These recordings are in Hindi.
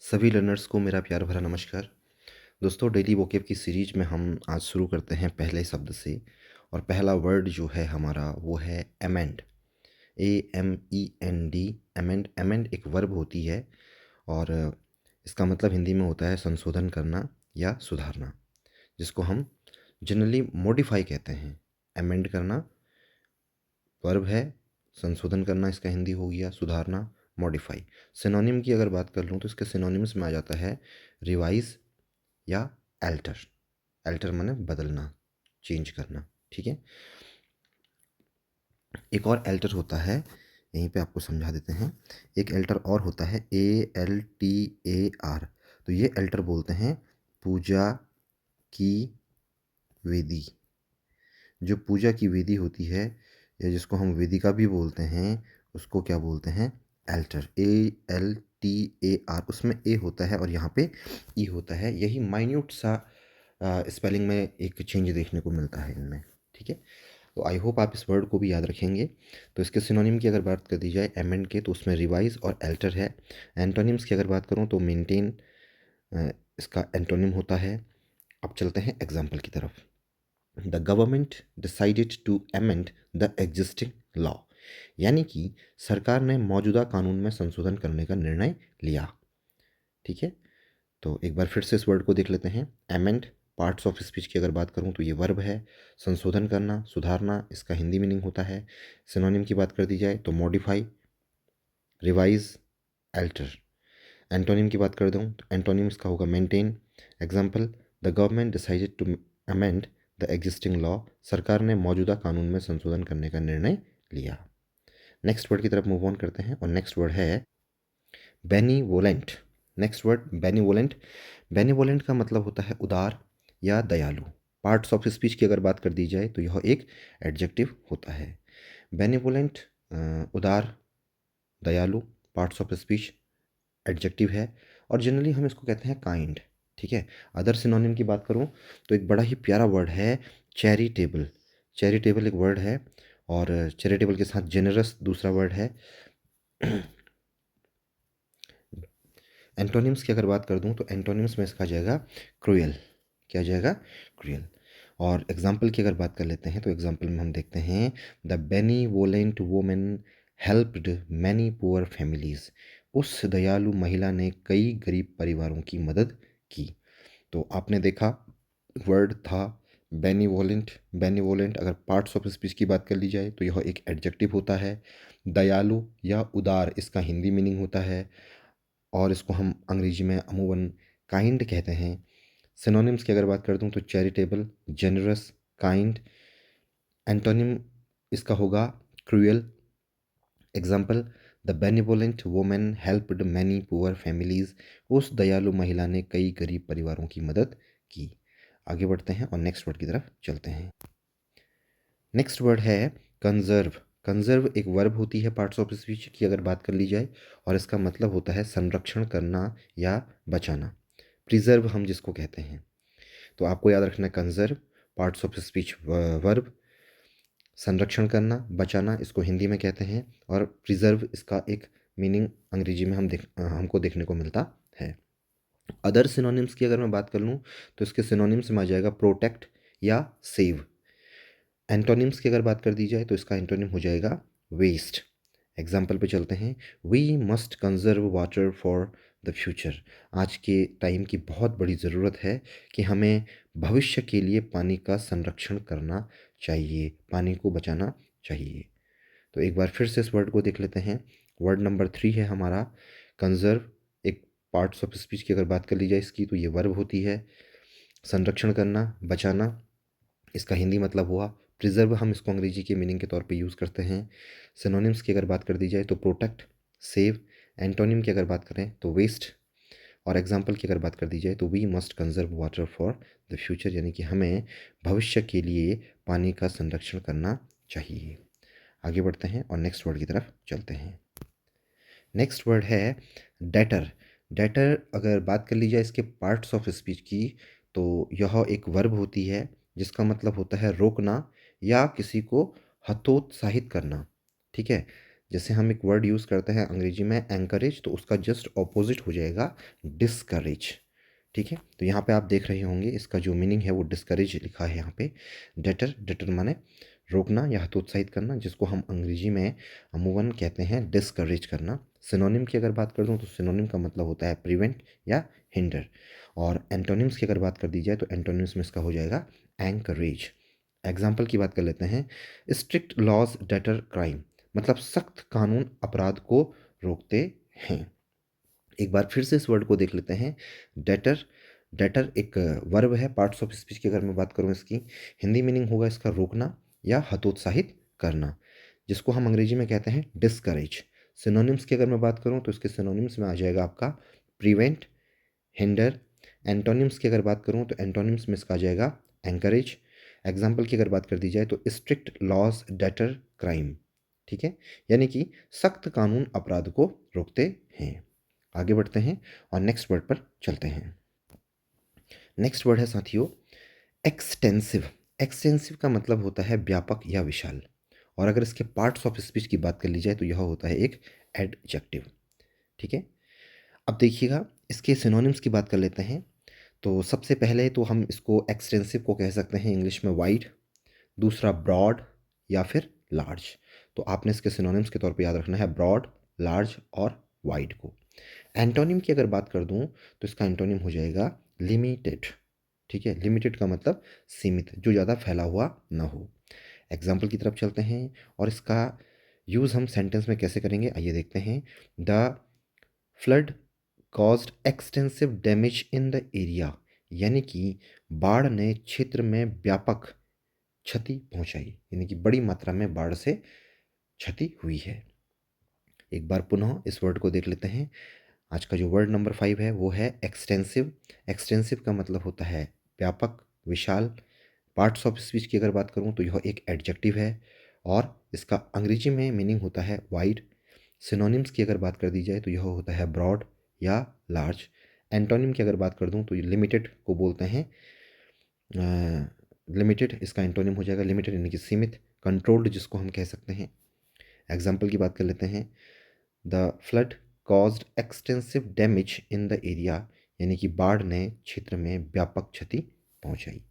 सभी लर्नर्स को मेरा प्यार भरा नमस्कार। दोस्तों, डेली वोकेब की सीरीज में हम आज शुरू करते हैं पहले शब्द से। और पहला वर्ड जो है हमारा वो है एमेंड। AMEND। एमेंड एमेंड एक वर्ब होती है और इसका मतलब हिंदी में होता है संशोधन करना या सुधारना, जिसको हम जनरली मॉडिफाई कहते हैं। एमेंड करना वर्ब है, संशोधन करना इसका हिंदी हो गया, सुधारना मॉडिफाई। सिनोनिम की अगर बात कर लूँ तो इसके सिनोनिम्स में आ जाता है रिवाइज या अल्टर। अल्टर माने बदलना, चेंज करना। ठीक है, एक और अल्टर होता है, यहीं पे आपको समझा देते हैं। एक अल्टर और होता है ALTAR। तो ये अल्टर बोलते हैं पूजा की वेदी। जो पूजा की वेदी होती है या जिसको हम वेदिका भी बोलते हैं, उसको क्या बोलते हैं? अल्टर। ALTAR। उसमें ए होता है और यहाँ पे ई होता है। यही माइन्यूट सा स्पेलिंग में एक चेंज देखने को मिलता है इनमें। ठीक है, तो आई होप आप इस वर्ड को भी याद रखेंगे। तो इसके सिनोनिम की अगर बात कर दी जाए एमेंड के, तो उसमें रिवाइज और अल्टर है। एंटोनिम्स की अगर बात करूँ तो मेंटेन इसका एंटोनिम होता है। अब चलते हैं एग्जाम्पल की तरफ। The government decided to amend the existing law. यानी कि सरकार ने मौजूदा कानून में संशोधन करने का निर्णय लिया। ठीक है, तो एक बार फिर से इस वर्ड को देख लेते हैं। अमेंड पार्ट्स ऑफ स्पीच की अगर बात करूं तो ये वर्ब है। संशोधन करना, सुधारना इसका हिंदी मीनिंग होता है। सिनोनिम की बात कर दी जाए तो मॉडिफाई, रिवाइज, अल्टर। एंटोनिम की बात कर दूं तो एंटोनिम इसका होगा maintain. Example, the government decided to amend the existing law. सरकार ने मौजूदा कानून में संशोधन करने का निर्णय लिया। नेक्स्ट वर्ड की तरफ मूव ऑन करते हैं और नेक्स्ट वर्ड है बेनीवोलेंट। Next word बेनीवोलेंट। बेनीवोलेंट का मतलब होता है उदार या दयालु। पार्ट्स ऑफ स्पीच की अगर बात कर दी जाए तो यह एक एडजेक्टिव होता है। बेनीवोलेंट उदार, दयालु, पार्ट्स ऑफ स्पीच एडजेक्टिव है। और जनरली हम इसको कहते हैं काइंड। ठीक है, अदर सिनोनिम की बात करूं तो एक बड़ा ही प्यारा वर्ड है चैरिटेबल। चैरिटेबल एक वर्ड है और चैरिटेबल के साथ जेनरस दूसरा वर्ड है। एंटोनिम्स की अगर बात कर दूं तो एंटोनिम्स में इसका आ जाएगा क्रूएल। क्या आ जाएगा? क्रूएल। और एग्जाम्पल की अगर बात कर लेते हैं तो एग्जाम्पल में हम देखते हैं the benevolent women helped many poor families. उस दयालु महिला ने कई गरीब परिवारों की मदद की। तो आपने देखा वर्ड था बेनीवोलेंट। बेनीवोलेंट अगर पार्ट्स ऑफ स्पीच की बात कर ली जाए तो यह एक एडजेक्टिव होता है। दयालु या उदार इसका हिंदी मीनिंग होता है और इसको हम अंग्रेजी में अमूमन काइंड कहते हैं। सिनोनिम्स की अगर बात कर दूं तो चैरिटेबल, जेनरस, काइंड। एंटोनिम इसका होगा cruel. Example, the benevolent women helped many poor families. उस दयालु महिला ने कई गरीब परिवारों की मदद की। आगे बढ़ते हैं और नेक्स्ट वर्ड की तरफ चलते हैं। नेक्स्ट वर्ड है कंजर्व। कंजर्व एक वर्ब होती है पार्ट्स ऑफ स्पीच की अगर बात कर ली जाए और इसका मतलब होता है संरक्षण करना या बचाना। प्रिजर्व हम जिसको कहते हैं। तो आपको याद रखना है conserve parts of speech verb, संरक्षण करना, बचाना इसको हिंदी में कहते हैं और प्रिजर्व इसका एक मीनिंग अंग्रेजी में हमको देखने को मिलता है। अदर सिनोनिम्स की अगर मैं बात कर लूँ तो इसके सिनोनिम्स में आ जाएगा प्रोटेक्ट या सेव। एंटोनिम्स की अगर बात कर दी जाए तो इसका एंटोनिम हो जाएगा वेस्ट। एग्जाम्पल पे चलते हैं। We must conserve water for the future. आज के टाइम की बहुत बड़ी ज़रूरत है कि हमें भविष्य के लिए पानी का संरक्षण करना चाहिए, पानी को बचाना चाहिए। तो एक बार फिर से इस वर्ड को देख लेते हैं। वर्ड नंबर 3 है हमारा कंजर्व। एक पार्ट्स ऑफ स्पीच की अगर बात कर ली जाए इसकी तो ये वर्ब होती है। संरक्षण करना, बचाना इसका हिंदी मतलब हुआ। प्रिजर्व हम इसको अंग्रेजी के मीनिंग के तौर पे यूज़ करते हैं। सिनोनिम्स की अगर बात कर दी जाए तो प्रोटेक्ट, सेव। एंटोनिम की अगर बात करें तो वेस्ट। और एग्जाम्पल की अगर बात कर दी जाए तो we must conserve water for the future, यानी कि हमें भविष्य के लिए पानी का संरक्षण करना चाहिए। आगे बढ़ते हैं और नेक्स्ट वर्ड की तरफ चलते हैं। नेक्स्ट वर्ड है डेटर। डेटर अगर बात कर ली जाए इसके पार्ट्स ऑफ स्पीच की तो यह एक वर्ब होती है जिसका मतलब होता है रोकना या किसी को हतोत्साहित करना। ठीक है, जैसे हम एक वर्ड यूज़ करते हैं अंग्रेजी में एंकरेज, तो उसका जस्ट ऑपोजिट हो जाएगा डिस्करेज। ठीक है, तो यहाँ पे आप देख रहे होंगे इसका जो मीनिंग है वो डिस्करेज लिखा है यहाँ पे। डेटर, डेटर माने रोकना या हतोत्साहित करना, जिसको हम अंग्रेजी में अमूमन कहते हैं डिस्करेज करना। सिनोनिम की अगर बात कर दूँ तो सिनोनिम का मतलब होता है प्रिवेंट या हिंडर। और एंटोनिम्स की अगर बात कर दी जाए तो एंटोनिम्स में इसका हो जाएगा एंकरेज। एग्जाम्पल की बात कर लेते हैं, स्ट्रिक्ट लॉज डेटर क्राइम, मतलब सख्त कानून अपराध को रोकते हैं। एक बार फिर से इस वर्ड को देख लेते हैं, डेटर। डेटर एक वर्ब है, पार्ट्स ऑफ स्पीच की अगर मैं बात करूँ इसकी हिंदी मीनिंग होगा इसका रोकना या हतोत्साहित करना, जिसको हम अंग्रेजी में कहते हैं डिस्करेज। सिनोनिम्स की अगर मैं बात करूँ तो इसके सिनोनिम्स में आ जाएगा आपका प्रिवेंट, हिंडर। एंटोनिम्स की अगर बात करूँ तो एंटोनिम्स में इसका आ जाएगा एंकरेज। एग्जाम्पल की अगर बात कर दी जाए तो स्ट्रिक्ट लॉज डेटर क्राइम, ठीक है, यानी कि सख्त कानून अपराध को रोकते हैं। आगे बढ़ते हैं और नेक्स्ट वर्ड पर चलते हैं। नेक्स्ट वर्ड है साथियों एक्सटेंसिव। एक्सटेंसिव का मतलब होता है व्यापक या विशाल, और अगर इसके पार्ट्स ऑफ स्पीच की बात कर ली जाए तो यह होता है एक एडजेक्टिव। ठीक है, अब देखिएगा इसके सिनोनिम्स की बात कर लेते हैं। तो सबसे पहले तो हम इसको एक्सटेंसिव को कह सकते हैं इंग्लिश में वाइड, दूसरा ब्रॉड या फिर लार्ज। तो आपने इसके सिनोनिम्स के तौर पे याद रखना है ब्रॉड, लार्ज और वाइड को। एंटोनिम की अगर बात कर दूं तो इसका एंटोनिम हो जाएगा लिमिटेड। ठीक है, लिमिटेड का मतलब सीमित, जो ज़्यादा फैला हुआ ना हो। एग्जाम्पल की तरफ चलते हैं और इसका यूज़ हम सेंटेंस में कैसे करेंगे आइए देखते हैं। The flood caused extensive damage in the area, यानी कि बाढ़ ने क्षेत्र में व्यापक क्षति पहुंचाई, यानी कि बड़ी मात्रा में बाढ़ से क्षति हुई है। एक बार पुनः इस वर्ड को देख लेते हैं। आज का जो वर्ड नंबर 5 है वो है एक्सटेंसिव। एक्सटेंसिव का मतलब होता है व्यापक, विशाल। पार्ट्स ऑफ स्पीच की अगर बात करूँ तो यह एक एडजेक्टिव है और इसका अंग्रेजी में मीनिंग होता है वाइड। सिनोनिम्स की अगर बात कर दी जाए तो यह होता है ब्रॉड या लार्ज। एंटोनिम की अगर बात कर दूँ तो लिमिटेड को बोलते हैं लिमिटेड, इसका एंटोनिम हो जाएगा लिमिटेड यानी कि सीमित, कंट्रोल्ड जिसको हम कह सकते हैं। एग्जाम्पल की बात कर लेते हैं, the flood caused extensive damage in the area, यानी कि बाढ़ ने क्षेत्र में व्यापक क्षति पहुंचाई।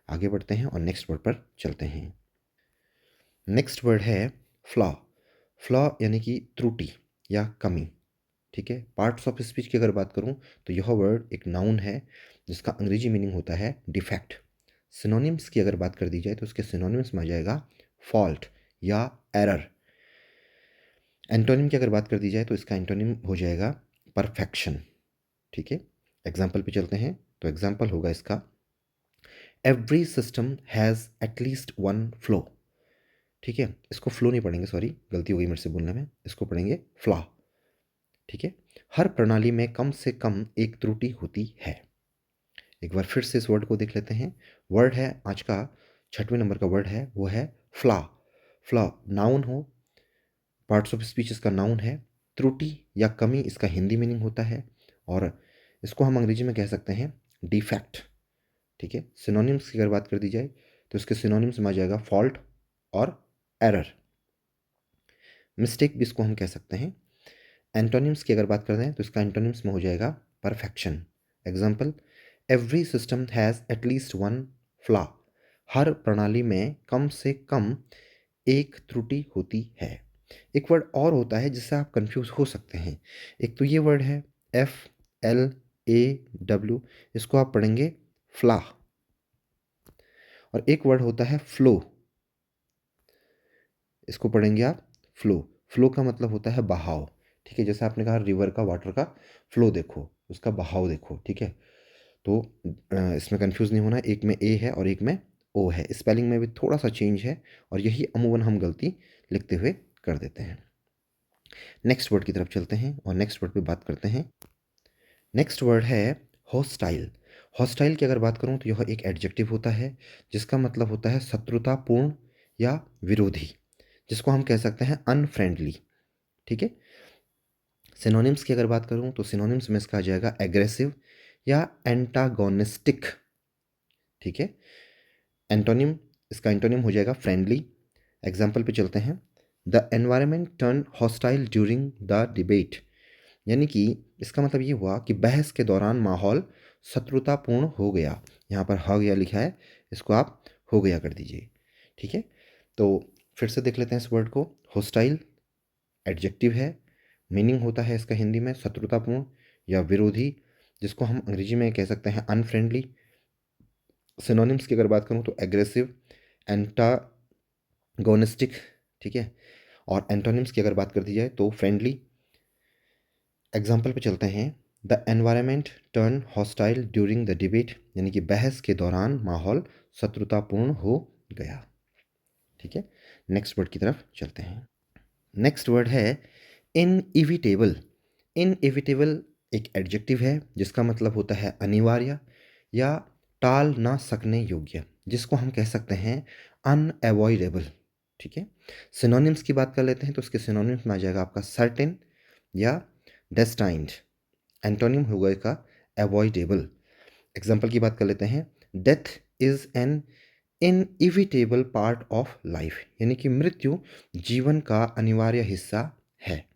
आगे बढ़ते हैं और नेक्स्ट वर्ड पर चलते हैं। नेक्स्ट वर्ड है फ्लॉ। फ्लॉ यानी कि त्रुटि या कमी। ठीक है, पार्ट्स ऑफ स्पीच की अगर बात करूं तो यह वर्ड एक नाउन है जिसका अंग्रेजी मीनिंग होता है डिफेक्ट। सिनोनिम्स की अगर बात कर दी जाए तो उसके सिनोनिम्स में आ जाएगा फॉल्ट या एरर। एंटोनिम की अगर बात कर दी जाए तो इसका एंटोनिम हो जाएगा परफेक्शन। ठीक है, एग्जाम्पल पे चलते हैं। तो एग्जाम्पल होगा इसका, every system has at least one flow. ठीक है, इसको फ्लो नहीं पढ़ेंगे, सॉरी गलती हो गई मेरे से बोलने में, इसको पढ़ेंगे फ्लॉ। ठीक है, हर प्रणाली में कम से कम एक त्रुटि होती है। एक बार फिर से इस वर्ड को देख लेते हैं। वर्ड है आज का 6वें नंबर का वर्ड है वो है फ्लॉ। फ्लॉ नाउन हो, पार्ट्स ऑफ स्पीच इसका नाउन है, त्रुटि या कमी इसका हिंदी मीनिंग होता है, और इसको हम अंग्रेजी में कह सकते हैं डिफेक्ट। ठीक है, सिनोनिम्स की अगर बात कर दी जाए तो इसके सिनोनिम्स में आ जाएगा फॉल्ट और एरर। मिस्टेक भी इसको हम कह सकते हैं। एंटोनिम्स की अगर बात करते हैं तो इसका एंटोनिम्स में हो जाएगा perfection. Example, every system has at least one flaw, हर प्रणाली में कम से कम एक त्रुटि होती है। एक वर्ड और होता है जिससे आप कंफ्यूज हो सकते हैं। एक तो ये वर्ड है FLAW, इसको आप पढ़ेंगे फ्ला, और एक वर्ड होता है फ्लो, इसको पढ़ेंगे आप फ्लो। फ्लो का मतलब होता है बहाव। ठीक है, जैसे आपने कहा रिवर का वाटर का फ्लो देखो, उसका बहाव देखो। ठीक है, तो इसमें कंफ्यूज नहीं होना, एक में ए है और एक में ओ है, स्पेलिंग में भी थोड़ा सा चेंज है और यही अमूमन हम गलती लिखते हुए कर देते हैं। नेक्स्ट वर्ड की तरफ चलते हैं और नेक्स्ट वर्ड पे बात करते हैं। नेक्स्ट वर्ड है हॉस्टाइल। हॉस्टाइल की अगर बात करूं तो यह एक एडजेक्टिव होता है जिसका मतलब होता है शत्रुतापूर्ण या विरोधी, जिसको हम कह सकते हैं अनफ्रेंडली। ठीक है, सिनोनिम्स की अगर बात करूं तो सिनोनिम्स में इसका आ जाएगा एग्रेसिव या एंटागोनिस्टिक। ठीक है, एंटोनिम, इसका एंटोनिम हो जाएगा फ्रेंडली। एग्जाम्पल पे चलते हैं, the environment turn hostile during the debate, यानी कि इसका मतलब ये हुआ कि बहस के दौरान माहौल शत्रुतापूर्ण हो गया। यहाँ पर हो गया लिखा है, इसको आप हो गया कर दीजिए। ठीक है, तो फिर से देख लेते हैं इस वर्ड को। हॉस्टाइल एडजेक्टिव है, मीनिंग होता है इसका हिंदी में शत्रुतापूर्ण या विरोधी, जिसको हम अंग्रेजी में कह सकते हैं अनफ्रेंडली। सिनोनिम्स की अगर बात करूँ तो एग्रेसिव, एंटागोनिस्टिक, ठीक है, और एंटोनिम्स की अगर बात कर दी जाए तो फ्रेंडली। एग्जाम्पल पे चलते हैं। The environment turn hostile during the debate, यानी कि बहस के दौरान माहौल शत्रुतापूर्ण हो गया। ठीक है, नेक्स्ट वर्ड की तरफ चलते हैं। नेक्स्ट वर्ड है इनइविटेबल। इनइविटेबल एक एडजेक्टिव है जिसका मतलब होता है अनिवार्य या टाल ना सकने योग्य, जिसको हम कह सकते हैं अनअवॉइडेबल। ठीक है, सिनोनिम्स की बात कर लेते हैं तो उसके सिनोनिम्स में आ जाएगा आपका सर्टेन या डेस्टाइंड। एंटोनिम होगा इसका अवॉइडेबल। एग्जाम्पल की बात कर लेते हैं। Death is an inevitable part of life, यानी कि मृत्यु जीवन का अनिवार्य हिस्सा है।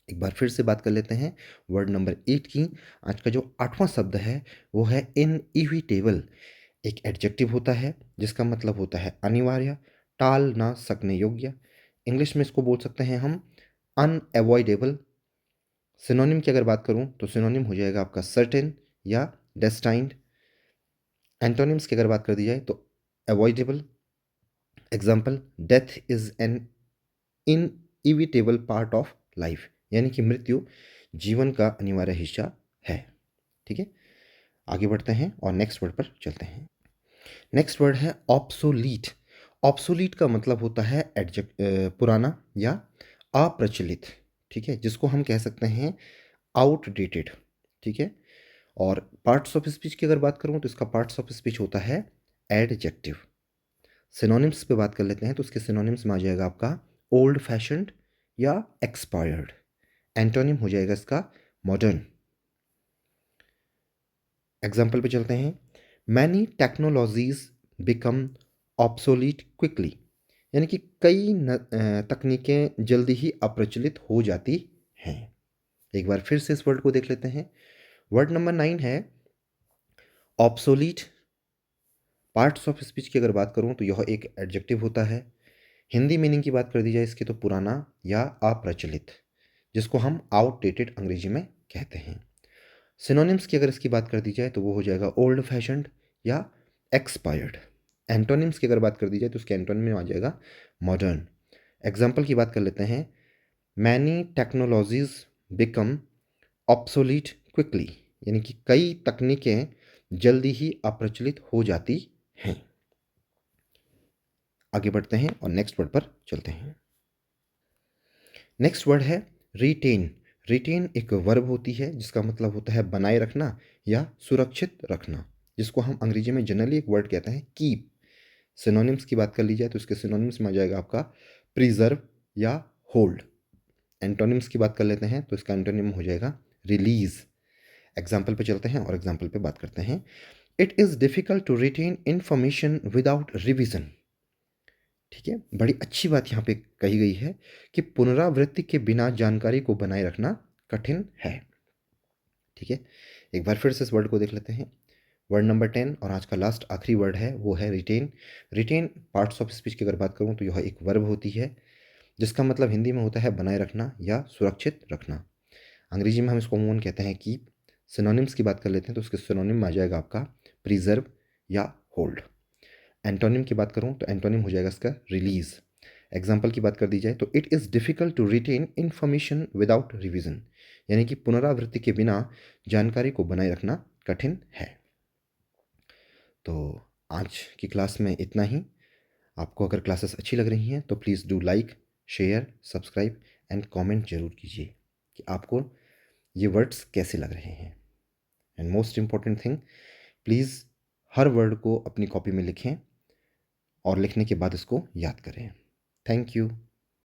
एक बार फिर से बात कर लेते हैं वर्ड नंबर 8 की। आज का जो 8वां शब्द है वो है इनइविटेबल। एक एडजेक्टिव होता है जिसका मतलब होता है अनिवार्य, टाल ना सकने योग्य। इंग्लिश में इसको बोल सकते हैं हम अनअवॉइडेबल। सिनोनिम की अगर बात करूं तो सिनोनिम हो जाएगा आपका सर्टेन या डेस्टाइंड। एंटोनिम्स की अगर बात कर दी जाए तो avoidable. Example, death is an inevitable part of life, यानी कि मृत्यु जीवन का अनिवार्य हिस्सा है। ठीक है, आगे बढ़ते हैं और नेक्स्ट वर्ड पर चलते हैं। नेक्स्ट वर्ड है ऑब्सोलीट। ऑब्सोलीट का मतलब होता है पुराना या अप्रचलित। ठीक है, जिसको हम कह सकते हैं आउटडेटेड। ठीक है, और पार्ट्स ऑफ स्पीच की अगर बात करूं तो इसका पार्ट्स ऑफ स्पीच होता है एडजेक्टिव। सिनोनिम्स पे बात कर लेते हैं तो उसके सिनोनिम्स में आ जाएगा आपका ओल्ड फैशन्ड या एक्सपायर्ड। एंटोनिम हो जाएगा इसका मॉडर्न। एग्जाम्पल पे चलते हैं। Many technologies become obsolete quickly, यानी कि कई तकनीकें जल्दी ही अप्रचलित हो जाती हैं। एक बार फिर से इस वर्ड को देख लेते हैं। वर्ड नंबर 9 है ऑब्सोलीट। पार्ट्स ऑफ स्पीच की अगर बात करूं तो यह एक एडजेक्टिव होता है। हिंदी मीनिंग की बात कर दी जाए इसकी तो पुराना या अप्रचलित, जिसको हम आउटडेटेड अंग्रेजी में कहते हैं। सिनोनिम्स की अगर इसकी बात कर दी जाए तो वो हो जाएगा ओल्ड फैशन्ड या एक्सपायर्ड। एंटोनिम्स की अगर बात कर दी जाए तो उसके एंटोनिम में आ जाएगा मॉडर्न। एग्जाम्पल की बात कर लेते हैं। Many technologies become obsolete quickly, यानी कि कई तकनीकें जल्दी ही अप्रचलित हो जाती हैं। आगे बढ़ते हैं और नेक्स्ट वर्ड पर चलते हैं। नेक्स्ट वर्ड है रिटेन। रिटेन एक वर्ब होती है जिसका मतलब होता है बनाए रखना या सुरक्षित रखना, जिसको हम अंग्रेजी में जनरली एक वर्ड कहते हैं कीप। सिनोनिम्स की बात कर ली जाए तो इसके सिनोनिम्स में आ जाएगा आपका प्रिजर्व या होल्ड। एंटोनिम्स की बात कर लेते हैं तो इसका एंटोनिम हो जाएगा रिलीज। एग्जाम्पल पे चलते हैं और एग्जाम्पल पे बात करते हैं। It is difficult to retain information without revision. ठीक है, बड़ी अच्छी बात यहाँ पे कही गई है कि पुनरावृत्ति के बिना जानकारी को बनाए रखना कठिन है। ठीक है, एक बार फिर से इस वर्ड को देख लेते हैं। वर्ड नंबर 10 और आज का लास्ट आखिरी वर्ड है वो है retain. Retain parts of speech की अगर बात करूँ तो यह एक वर्ब होती है जिसका मतलब हिंदी में होता है बनाए रखना या सुरक्षित रखना। अंग्रेजी में हम इसको अमूमन कहते हैं कीप। सिनोनिम्स की बात कर लेते हैं तो उसके सिनोनिम में आ जाएगा आपका प्रिजर्व या होल्ड। एंटोनिम की बात करूं तो एंटोनिम हो जाएगा इसका रिलीज। एग्जाम्पल की बात कर दी जाए तो it is difficult to retain information without revision, यानी कि पुनरावृत्ति के बिना जानकारी को बनाए रखना कठिन है। तो आज की क्लास में इतना ही। आपको अगर क्लासेस अच्छी लग रही हैं तो please do like, share, subscribe and comment जरूर कीजिए कि आपको ये वर्ड्स कैसे लग रहे हैं। And most important thing, please her word को अपनी कॉपी में लिखें और लिखने के बाद इसको याद करें। Thank you.